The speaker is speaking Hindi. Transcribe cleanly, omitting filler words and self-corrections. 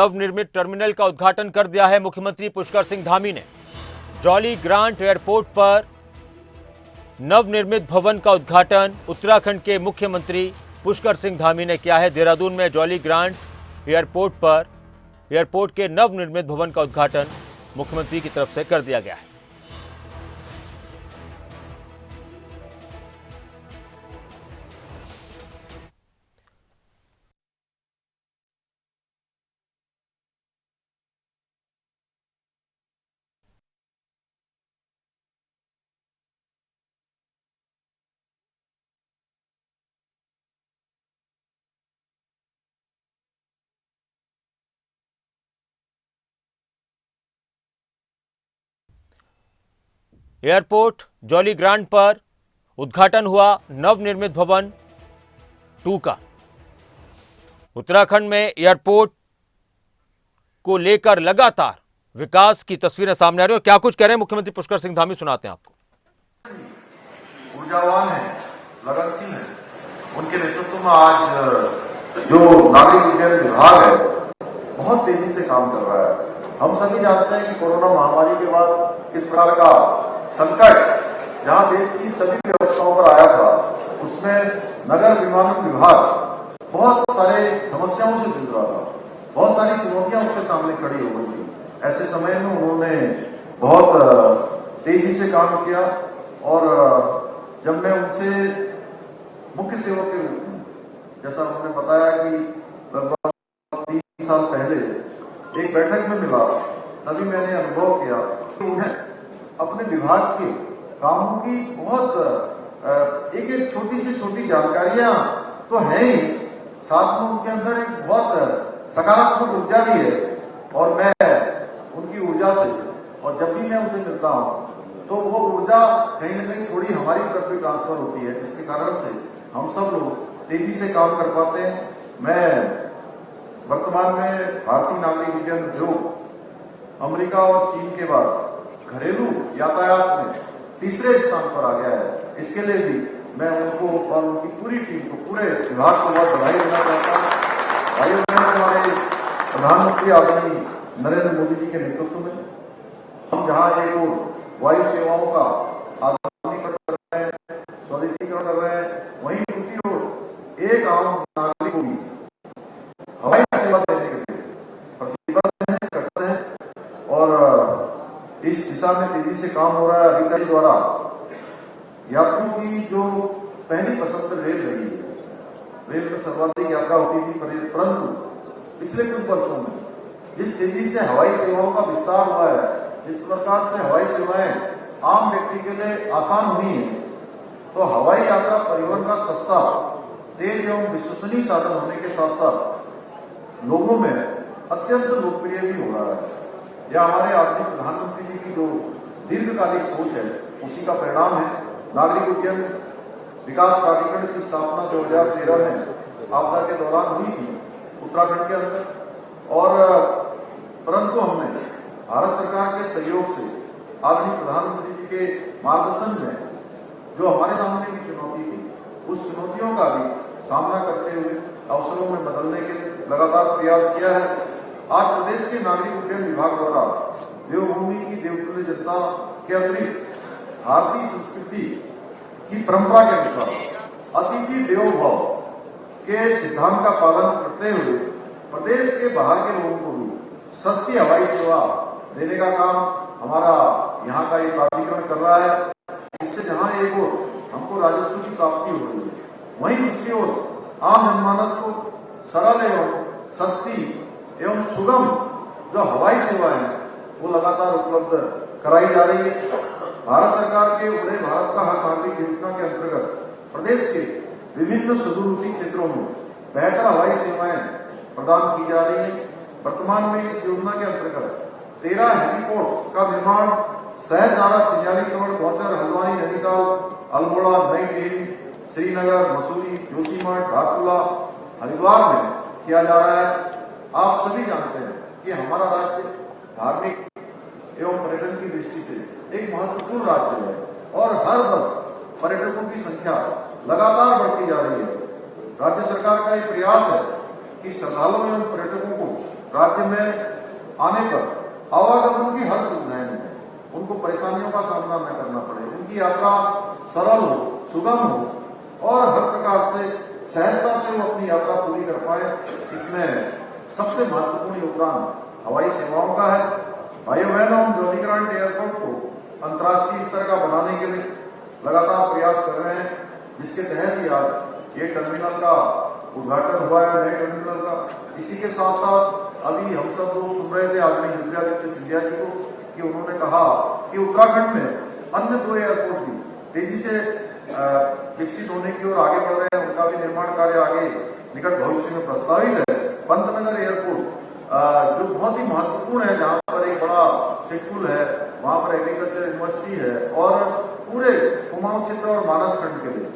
नवनिर्मित टर्मिनल का उद्घाटन कर दिया है मुख्यमंत्री पुष्कर सिंह धामी ने। जॉली ग्रांट एयरपोर्ट पर नवनिर्मित भवन का उद्घाटन उत्तराखंड के मुख्यमंत्री पुष्कर सिंह धामी ने किया है। देहरादून में जॉली ग्रांट एयरपोर्ट पर एयरपोर्ट के नवनिर्मित भवन का उद्घाटन मुख्यमंत्री की तरफ से कर दिया गया है। एयरपोर्ट जॉली ग्रांट पर उद्घाटन हुआ नवनिर्मित भवन 2 का। उत्तराखंड में एयरपोर्ट को लेकर लगातार विकास की तस्वीरें सामने आ रही है। और क्या कुछ कह रहे हैं मुख्यमंत्री पुष्कर सिंह धामी, सुनाते हैं आपको। ऊर्जावान है, लगनशील है, उनके नेतृत्व में आज जो नागरिक उड्डयन विभाग है बहुत तेजी से काम कर रहा है। हम सभी जानते हैं कि कोरोना महामारी के बाद इस प्रकार का संकट जहां देश की सभी व्यवस्थाओं पर आया था, उसमें नगर विमानन विभाग बहुत सारे समस्याओं से जूझ रहा था, बहुत सारी चुनौतियां उसके सामने खड़ी हो गई थी। ऐसे समय में उन्होंने बहुत तेजी से काम किया और जब मैं उनसे मुख्य सेवक के रूप में, जैसा उन्होंने बताया कि लगभग 3 साल पहले एक बैठक में मिला, तभी मैंने अनुभव किया कि उन्हें अपने विभाग के कामों की बहुत एक छोटी से छोटी जानकारियां तो है ही, साथ में उनके अंदर एक बहुत सकारात्मक ऊर्जा भी है। और मैं उनकी ऊर्जा से, और जब भी मैं उनसे मिलता हूं तो वो ऊर्जा कहीं ना कहीं थोड़ी हमारी तरफ भी ट्रांसफर होती है, जिसके कारण से हम सब लोग तेजी से काम कर पाते हैं। मैं वर्तमान में भारतीय नागरिक उड्डयन उद्योग अमेरिका और चीन के बाद घरेलू यातायात में तीसरे स्थान पर आ गया है। इसके लिए भी मैं उनको और उनकी पूरी टीम को, पूरे विभाग को बहुत बधाई देना चाहता हूँ। भाइयों बहनों, हमारे प्रधानमंत्री आदरणीय नरेंद्र मोदी जी के नेतृत्व में हम जहाँ एक वायु सेवाओं का आधुनिकीकरण कर रहे हैं, स्वदेशीकरण कर रहे हैं, वहीं दूसरी ओर एक आम नागरिक को भी हवाई सेवा देने के लिए प्रतिबद्ध है, करते हैं और इस दिशा में तेजी से काम हो रहा है। अधिकारी द्वारा यात्रियों की जो पहली पसंद रेल रही है, रेल में सर्वाधिक यात्रा होती थी, परंतु पिछले कुछ वर्षों में जिस तेजी से हवाई सेवाओं का विस्तार हुआ है, जिस प्रकार से हवाई सेवाएं आम व्यक्ति के लिए आसान हुई है, तो हवाई यात्रा परिवहन का सस्ता, तेज एवं विश्वसनीय साधन होने के साथ साथ लोगों में अत्यंत लोकप्रिय भी हो रहा है। यह हमारे आदरणीय प्रधानमंत्री जी की जो दीर्घकालिक सोच है, उसी का परिणाम है। नागरिक उड्डयन विकास प्राधिकरण की स्थापना 2013 में आपदा के दौरान हुई थी उत्तराखंड के अंदर, और परंतु हमने भारत सरकार के सहयोग से, आदरणीय प्रधानमंत्री जी के मार्गदर्शन में जो हमारे सामने की चुनौती थी, उस चुनौतियों का भी सामना करते हुए अवसरों में बदलने के लिए लगातार प्रयास किया है। आज प्रदेश के नागरिक उड्डयन विभाग द्वारा देवभूमि की देवतुल्य जनता के अतिरिक्त भारतीय संस्कृति की परंपरा के अनुसार अतिथि देवो भव के सिद्धांत का पालन करते हुए प्रदेश के बाहर के लोगों को भी सस्ती हवाई सेवा देने का काम हमारा यहाँ का ये प्राधिकरण कर रहा है। इससे जहाँ एक ओर हमको राजस्व की प्राप्ति हो रही है, वहीं दूसरी ओर आम जनमानस को सरल एवं सस्ती एवं सुगम जो हवाई सेवा है वो लगातार उपलब्ध कराई जा रही है। भारत सरकार के उदय भारत का हर नागरिक योजना के अंतर्गत प्रदेश के विभिन्न सुदूरवर्ती क्षेत्रों में बेहतर हवाई सेवाएं प्रदान की जा रही है। वर्तमान में इस योजना के अंतर्गत 13 हेलीपोर्ट का निर्माण सहजनारा, चिन्यालीसौड़, गौचर, हल्द्वानी, नैनीताल, अल्मोड़ा, नई टिहरी, श्रीनगर, मसूरी, जोशीमठ, धारचूला, हरिद्वार में किया जा रहा है। आप सभी जानते हैं कि हमारा राज्य धार्मिक एवं पर्यटन की दृष्टि से एक महत्वपूर्ण राज्य है और हर वर्ष पर्यटकों की संख्या लगातार बढ़ती जा रही है। राज्य सरकार का एक प्रयास है कि श्रद्धालुओं एवं पर्यटकों को राज्य में आने पर आवागमन की हर सुविधाएं मिले, उनको परेशानियों का सामना न करना पड़े, उनकी यात्रा सरल हो, सुगम हो और हर प्रकार से सहजता से वो अपनी यात्रा पूरी कर पाए। इसमें सबसे महत्वपूर्ण योगदान हवाई सेवाओं का है। भाइयों बहनों, हम जॉली ग्रांट एयरपोर्ट को अंतर्राष्ट्रीय स्तर का बनाने के लिए लगातार प्रयास कर रहे हैं, जिसके तहत ही आज ये टर्मिनल का उद्घाटन हुआ है, नए टर्मिनल का। इसी के साथ साथ अभी हम सब लोग सुन रहे थे आदरणीय योगी सिंधिया जी को कि उन्होंने कहा कि उत्तराखंड में अन्य 2 एयरपोर्ट भी तेजी से विकसित होने की ओर आगे बढ़ रहे हैं, उनका भी निर्माण कार्य आगे निकट भविष्य में प्रस्तावित है। पंतनगर एयरपोर्ट जो बहुत ही महत्वपूर्ण है, जहाँ पर एक बड़ा शेड्यूल है, वहाँ पर एग्रीकल्चर यूनिवर्सिटी है और पूरे कुमाऊं क्षेत्र और मानस खंड के लिए